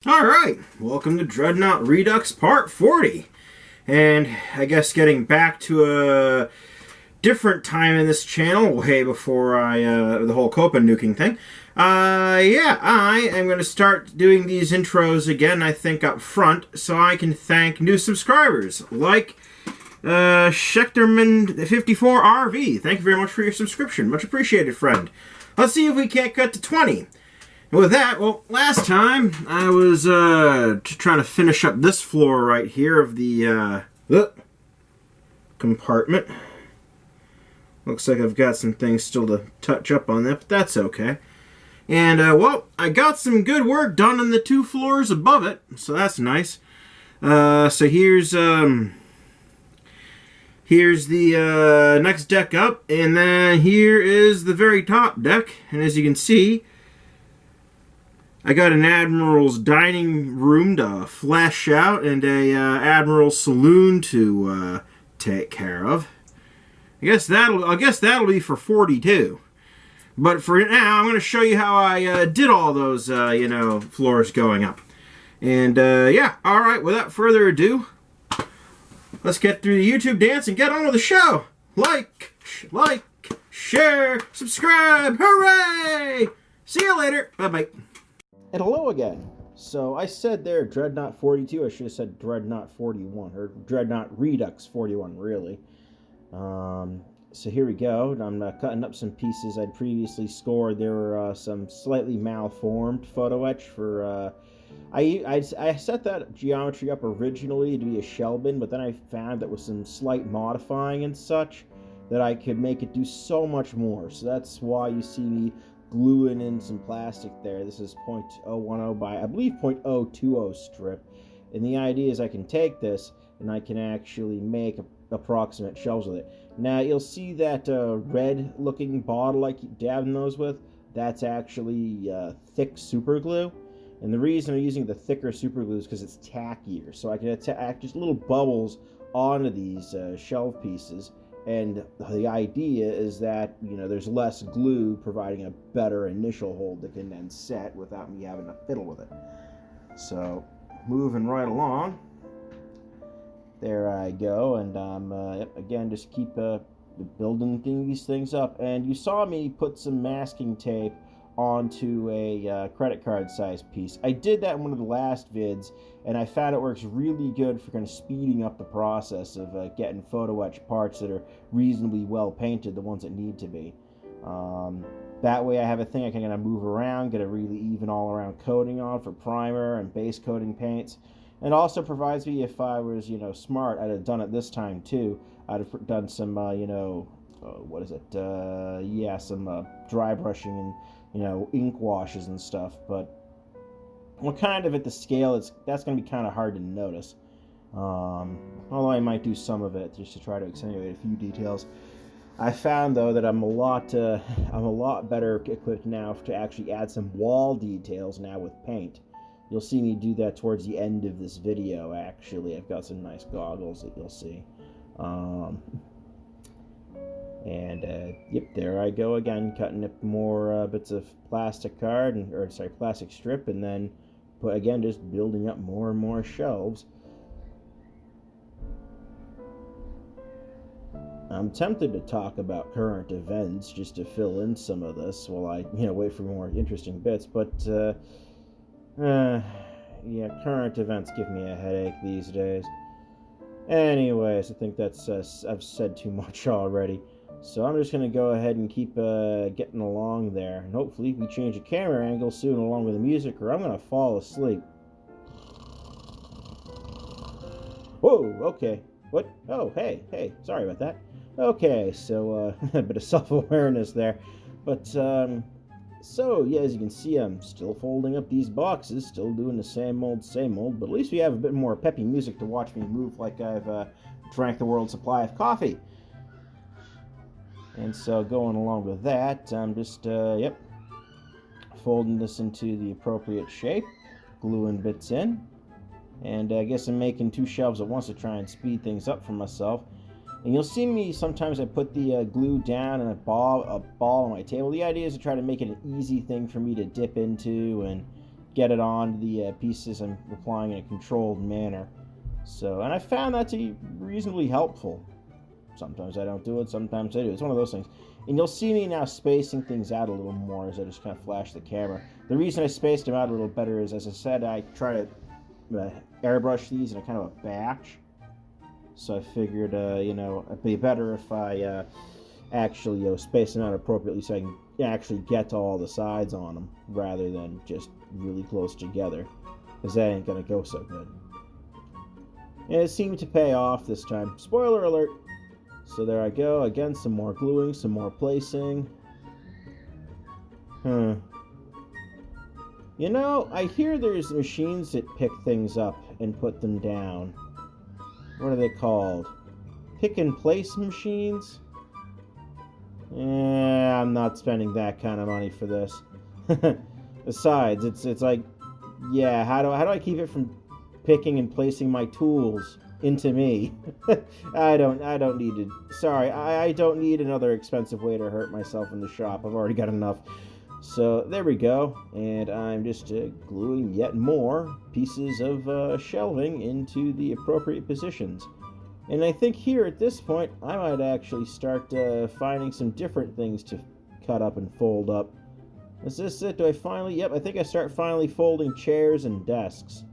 Alright, welcome to Dreadnought Redux Part 40. And I guess getting back to a different time in this channel, way before the whole Copa nuking thing. I am going to start doing these intros again, I think, up front, so I can thank new subscribers, like Schechterman54RV. Thank you very much for your subscription. Much appreciated, friend. Let's see if we can't cut to 20. With that, well, last time I was trying to finish up this floor right here of the compartment. Looks like I've got some things still to touch up on that, but that's okay. And, well, I got some good work done on the 2 floors above it, so that's nice. So here's the next deck up, and then here is the very top deck. And as you can see, I got an Admiral's dining room to flesh out and a Admiral's saloon to take care of. I guess that'll be for 42. But for now, I'm going to show you how I did all those floors going up. And yeah, all right. Without further ado, let's get through the YouTube dance and get on with the show. Like, share, subscribe, hooray! See you later. Bye bye. And hello again. So I said there Dreadnought 42. I should have said Dreadnought 41, or Dreadnought Redux 41, really. So here we go. I'm cutting up some pieces I'd previously scored. There were some slightly malformed photo etch for... I set that geometry up originally to be a shell bin, but then I found that with some slight modifying and such, that I could make it do so much more. So that's why you see me gluing in some plastic there. This is .010 by, I believe, .020 strip. And the idea is I can take this and I can actually make approximate shelves with it. Now, you'll see that red-looking bottle I keep dabbing those with. That's actually thick super glue. And the reason I'm using the thicker super glue is because it's tackier. So I can attack just little bubbles onto these shelf pieces. And the idea is that, there's less glue, providing a better initial hold that can then set without me having to fiddle with it. So, moving right along. There I go. And again, just keep building these things up. And you saw me put some masking tape onto a credit card size piece. I did that in one of the last vids, and I found it works really good for kind of speeding up the process of getting photo etch parts that are reasonably well painted, the ones that need to be. That way I have a thing I can kind of move around, get a really even all around coating on for primer and base coating paints. And also provides me, if I was smart, I'd have done it this time too. I'd have done some some dry brushing and ink washes and stuff, but we're kind of at the scale that's going to be kind of hard to notice. Although I might do some of it just to try to accentuate a few details. I found though that I'm a lot better equipped now to actually add some wall details now with paint. You'll see me do that towards the end of this video. Actually, I've got some nice goggles that you'll see. Yep, there I go again, cutting up more bits of plastic plastic strip, and then just building up more and more shelves. I'm tempted to talk about current events just to fill in some of this while I wait for more interesting bits, but yeah, current events give me a headache these days. Anyways, I think that's I've said too much already. So I'm just going to go ahead and keep getting along there. And hopefully we change the camera angle soon along with the music, or I'm going to fall asleep. Whoa, okay. What? Oh, hey, sorry about that. Okay, so a bit of self-awareness there. But, so, yeah, as you can see, I'm still folding up these boxes, still doing the same old, but at least we have a bit more peppy music to watch me move like I've drank the world's supply of coffee. And so going along with that, I'm just, folding this into the appropriate shape, gluing bits in, and I guess I'm making 2 shelves at once to try and speed things up for myself. And you'll see me sometimes I put the glue down in a ball on my table. The idea is to try to make it an easy thing for me to dip into and get it on the pieces I'm applying in a controlled manner. So, and I found that to be reasonably helpful. Sometimes I don't do it, sometimes I do. It's one of those things. And you'll see me now spacing things out a little more as I just kind of flash the camera. The reason I spaced them out a little better is, as I said, I try to airbrush these in a kind of a batch. So I figured, it'd be better if I actually space them out appropriately so I can actually get to all the sides on them rather than just really close together, because that ain't going to go so good. And it seemed to pay off this time. Spoiler alert! So there I go. Again, some more gluing, some more placing. You know, I hear there's machines that pick things up and put them down. What are they called? Pick and place machines? I'm not spending that kind of money for this. Besides, it's like, yeah, how do I keep it from picking and placing my tools into me? I don't need to. Sorry, I don't need another expensive way to hurt myself in the shop. I've already got enough. So there we go, and I'm just gluing yet more pieces of shelving into the appropriate positions. And I think here at this point, I might actually start finding some different things to cut up and fold up. Is this it? Do I finally? Yep, I think I start finally folding chairs and desks.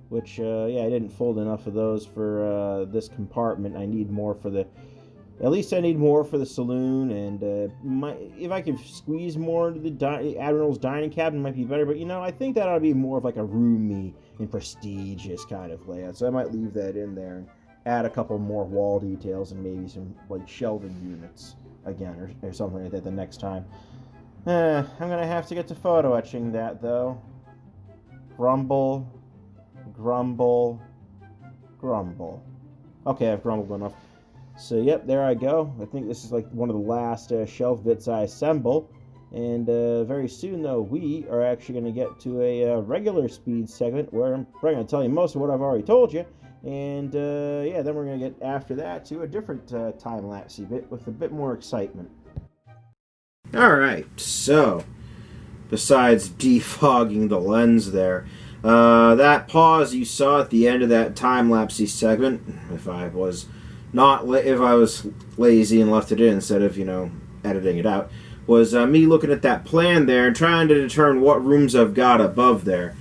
Which, I didn't fold enough of those for this compartment. I need more for the... At least I need more for the saloon, and if I could squeeze more into the Admiral's dining cabin, it might be better. But, I think that ought to be more of like a roomy and prestigious kind of layout. So I might leave that in there and add a couple more wall details and maybe some like shelving units again or something like that the next time. I'm going to have to get to photo etching that, though. Grumble, grumble, grumble. Okay, I've grumbled enough. So, yep, there I go. I think this is like one of the last shelf bits I assemble. And very soon, though, we are actually going to get to a regular speed segment where I'm probably going to tell you most of what I've already told you. And, then we're going to get after that to a different time-lapsey bit with a bit more excitement. Alright, so, besides defogging the lens there, that pause you saw at the end of that time-lapsey segment, if I was lazy and left it in instead of, editing it out, was me looking at that plan there and trying to determine what rooms I've got above there.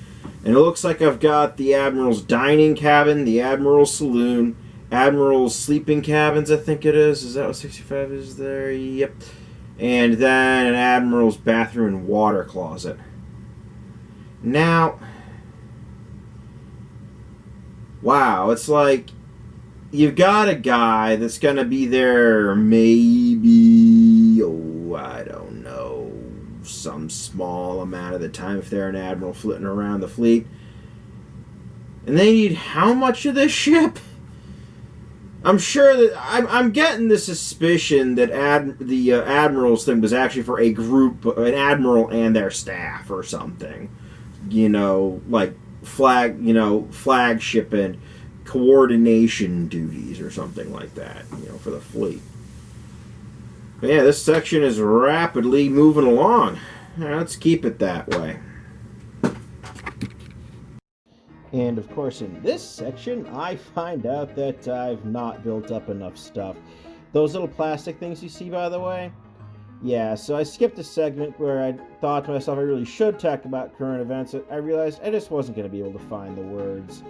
And it looks like I've got the Admiral's dining cabin, the Admiral's saloon, Admiral's sleeping cabins, I think it is. Is that what 65 is there? Yep. And then an Admiral's bathroom and water closet. Now, wow, it's like you've got a guy that's going to be there maybe, I don't know, some small amount of the time if they're an admiral flitting around the fleet. And they need how much of this ship? I'm sure that I'm getting the suspicion that the admiral's thing was actually for a group, an admiral and their staff or something. Like flagship and coordination duties or something like that, for the fleet. But yeah, this section is rapidly moving along. Let's keep it that way. And of course, in this section, I find out that I've not built up enough stuff. Those little plastic things you see, by the way? Yeah, so I skipped a segment where I thought to myself I really should talk about current events. I realized I just wasn't going to be able to find the words.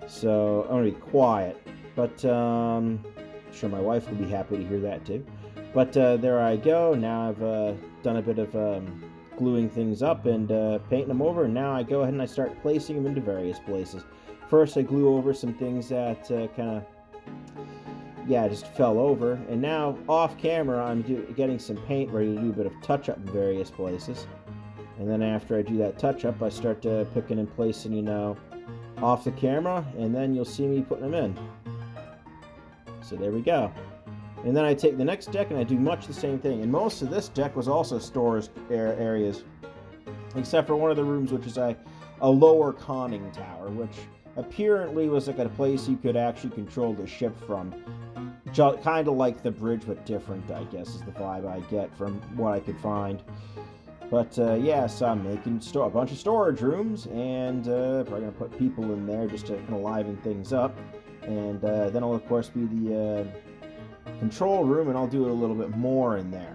So I'm going to be quiet. But I'm sure my wife will be happy to hear that too. But there I go. Now I've done a bit of gluing things up and painting them over. And now I go ahead and I start placing them into various places. First I glue over some things that just fell over. And now off camera I'm getting some paint ready to do a bit of touch up in various places. And then after I do that touch up, I start picking and placing, off the camera. And then you'll see me putting them in. So there we go. And then I take the next deck and I do much the same thing. And most of this deck was also storage areas, except for one of the rooms, which is a lower conning tower, which apparently was like a place you could actually control the ship from. Kind of like the bridge, but different, I guess, is the vibe I get from what I could find. But yeah, so I'm making a bunch of storage rooms, and probably gonna put people in there just to kind of liven things up. And then I'll of course be the control room, and I'll do a little bit more in there.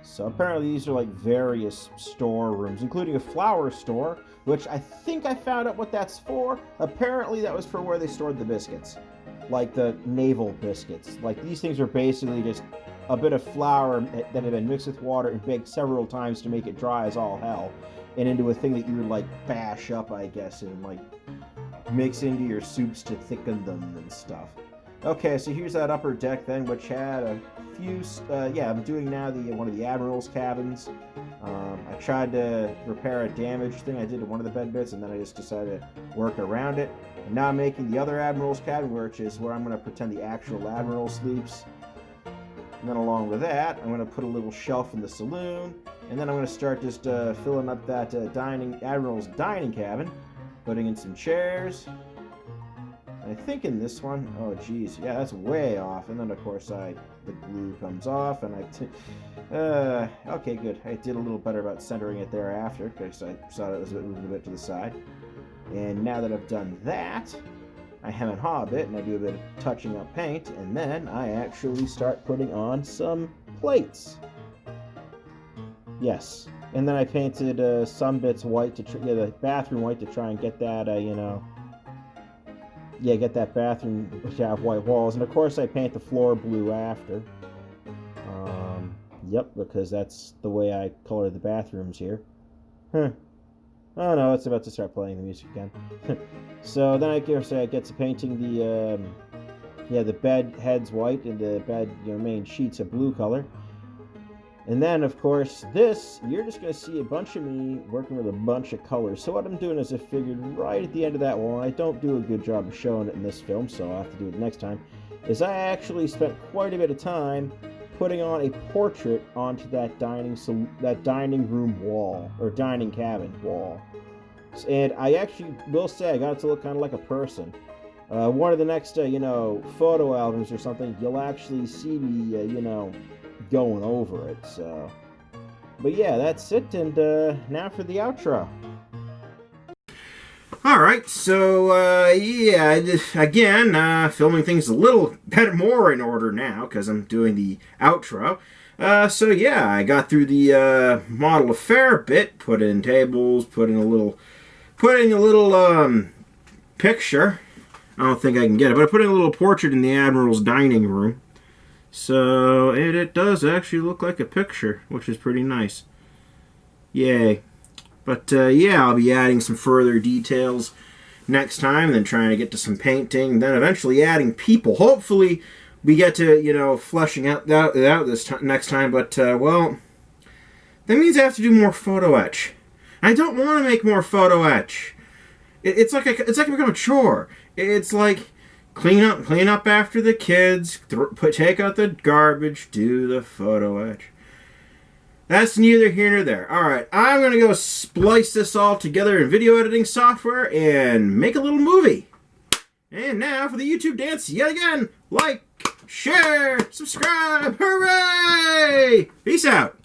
So apparently these are like various store rooms, including a flower store, which I think I found out what that's for. Apparently that was for where they stored the biscuits, like the naval biscuits. Like these things are basically just a bit of flour that had been mixed with water and baked several times to make it dry as all hell, and into a thing that you would like bash up, I guess, and like mix into your soups to thicken them and stuff. Okay, so here's that upper deck then, which had a few, yeah, I'm doing now one of the Admiral's cabins. I tried to repair a damaged thing I did to one of the bed bits, and then I just decided to work around it. And now I'm making the other Admiral's cabin, which is where I'm going to pretend the actual Admiral sleeps. And then along with that, I'm going to put a little shelf in the saloon, and then I'm going to start just filling up that Admiral's dining cabin, putting in some chairs. I think in this one, oh geez, yeah, that's way off. And then of course the glue comes off, and okay, good. I did a little better about centering it thereafter, because I saw it was moving a bit to the side. And now that I've done that, I hem and haw a bit, and I do a bit of touching up paint, and then I actually start putting on some plates. Yes, and then I painted some bits white to the bathroom white to try and get that, get that bathroom to have white walls. And of course I paint the floor blue after. Yep, because that's the way I color the bathrooms here. Huh. Oh no, it's about to start playing the music again. So then I get to painting the bed heads white and the bed main sheets a blue color. And then, of course, you're just going to see a bunch of me working with a bunch of colors. So what I'm doing is I figured right at the end of that wall, and I don't do a good job of showing it in this film, so I'll have to do it next time, is I actually spent quite a bit of time putting on a portrait onto that dining room wall, or dining cabin wall. And I actually will say I got it to look kind of like a person. One of the next, photo albums or something, you'll actually see me, going over it. So, but yeah, that's it. And now for the outro. All right, so yeah, again, filming things a little bit more in order now because I'm doing the outro. So yeah, I got through the model a fair bit, put in tables, put in a little picture. I don't think I can get it, but I put in a little portrait in the Admiral's dining room. So, and it does actually look like a picture, which is pretty nice. Yay. But, yeah, I'll be adding some further details next time, then trying to get to some painting, then eventually adding people. Hopefully, we get to, fleshing out this next time, but, well, that means I have to do more photo etch. I don't want to make more photo etch. It's like it become a chore. It's like clean up after the kids, take out the garbage, do the photo etch. That's neither here nor there. Alright, I'm going to go splice this all together in video editing software and make a little movie. And now for the YouTube dance yet again. Like, share, subscribe, hooray! Peace out.